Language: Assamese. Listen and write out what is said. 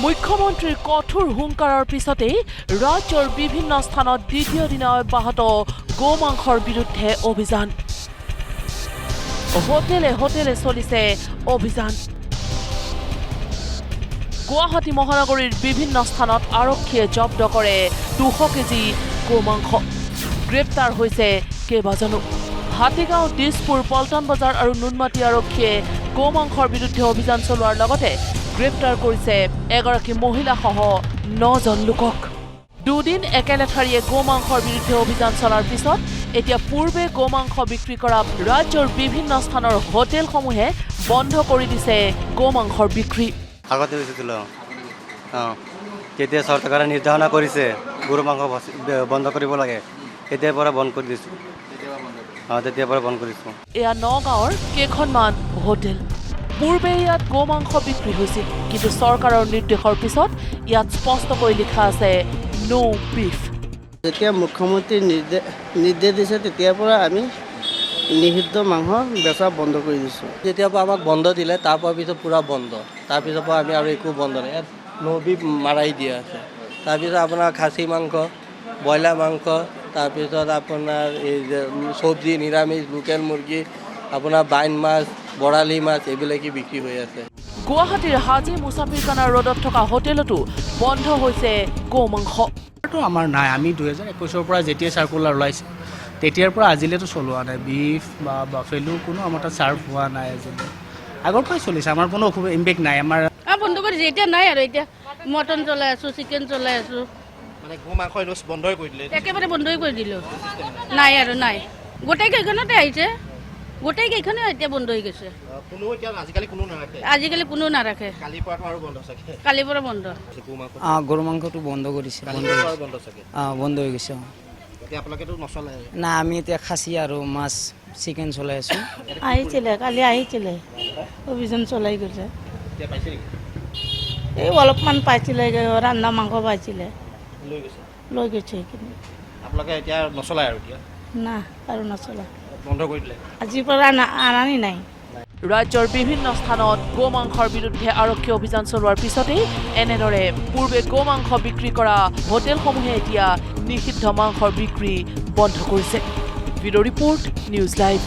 মুখ্যমন্ত্ৰীৰ কঠোৰ হুংকাৰৰ পিছতেই ৰাজ্যৰ বিভিন্ন স্থানত দ্বিতীয় দিনা অব্যাহত গোমাংসৰ বিৰুদ্ধে অভিযান। হোটেলে হোটেলে চলিছে অভিযান। গুৱাহাটী মহানগৰীৰ বিভিন্ন স্থানত আৰক্ষীয়ে জব্দ কৰে 200 কেজি গোমাংস। গ্ৰেপ্তাৰ হৈছে কেইবাজনো। হাতীগাঁও, দিছপুৰ, পল্টন বজাৰ আৰু নুনমাটি আৰক্ষীয়ে গোমাংসৰ বিৰুদ্ধে অভিযান চলোৱাৰ লগতে গ্ৰেপ্তাৰ কৰিছে এগৰাকী মহিলাসহ 9জন লোকক। দুদিন একেলেঠাৰিয়ে গোমাংসৰ বিৰুদ্ধে অভিযান চলাৰ পিছত এতিয়া পূৰ্বে গোমাংস বিক্ৰী কৰা ৰাজ্যৰ বিভিন্ন স্থানৰ হোটেলসমূহে বন্ধ কৰি দিছে গোমাংসৰ বিক্ৰী। আগতে হৈছিল যেতিয়া চৰকাৰে নিৰ্দেশনা কৰিছে গৰু মাংস বন্ধ কৰিব লাগে, তেতিয়াৰ পৰা বন্ধ কৰি দিছোঁ। তেতিয়াৰ পৰা বন্ধ কৰিছোঁ। এয়া নগাঁৱৰ কেইখনমান হোটেল। পূৰ্বে ইয়াত গোমাংস বিক্ৰী হৈছিল, কিন্তু চৰকাৰৰ নিৰ্দেশৰ পিছত ইয়াত স্পষ্টকৈ লিখা আছে নো বিফ। যেতিয়া মুখ্যমন্ত্ৰীৰ নিৰ্দেশ দিছে তেতিয়াৰ পৰা আমি নিষিদ্ধ মাংস বেচা বন্ধ কৰি দিছোঁ। যেতিয়াৰ পৰা আমাক বন্ধ দিলে তাৰ পৰা পিছত পূৰা বন্ধ। তাৰপিছৰ পৰা আমি আৰু একো বন্ধ নাই, ইয়াত নো বিফ মাৰাই দিয়া আছে। তাৰপিছত আপোনাৰ খাচী মাংস, ব্ৰইলাৰ মাংস, তাৰপিছত আপোনাৰ এই যে চব্জি, নিৰামিষ, লোকেল মুৰ্গী, আপোনাৰ বাইন মাছ, বৰালি মাছ এইবিলাকেই বিক্ৰী হৈ আছে। গুৱাহাটীৰ হাজী মুছাফিৰখানা ৰোডত থকা হোটেলতো বন্ধ হৈছে গোমাংস। আমাৰ নাই, আমি 2021ৰ পৰা যেতিয়া চাৰ্কুলাৰ ওলাইছে তেতিয়াৰ পৰা আজিলৈতো চলোৱা নাই। বিফ বা বাফেলো কোনো আমাৰ তাত ছাৰ্ভ হোৱা নাই আজিলৈ। আগৰ পৰাই চলিছে, আমাৰ কোনো ইম্পেক্ট নাই। আমাৰ বন্ধ কৰিছে, এতিয়া নাই আৰু এতিয়া মটন চলাই আছোঁ, চিকেন চলাই আছোঁ। মানে গোমাংস বন্ধই কৰি দিলে, একেবাৰে বন্ধই কৰি দিলোঁ। নাই আৰু নাই, গোটেই কেইখনতে আহিছে, গোটেই কেইখনে এতিয়া বন্ধ হৈ গৈছে। আজিকালি কোনো নাৰাখে। কালিৰ পৰা বন্ধ। গৰু মাংসটো বন্ধ কৰিছে, বন্ধ হৈ গৈছে। না, আমি এতিয়া খাচী আৰু মাছ, চিকেন চলাই আছোঁ। আহিছিলে, কালি আহিছিলে, অভিযান চলাই গৈছে। এই অলপমান পাইছিলে, ৰান্ধা মাংস পাইছিলে, লৈ গৈছে সেইখিনি। আপোনালোকে এতিয়া নচলায় আৰু এতিয়া? না, আৰু নচলা, বন্ধ কৰি দিলে। আজিৰ পৰা আনানি নাই। ৰাজ্যৰ বিভিন্ন স্থানত গোমাংসৰ বিৰুদ্ধে আৰক্ষী অভিযান চলোৱাৰ পিছতেই এনেদৰে পূৰ্বে গোমাংস বিক্ৰী কৰা হোটেলসমূহে এতিয়া নিষিদ্ধ মাংসৰ বিক্ৰী বন্ধ কৰিছে। Bureau' report, news live.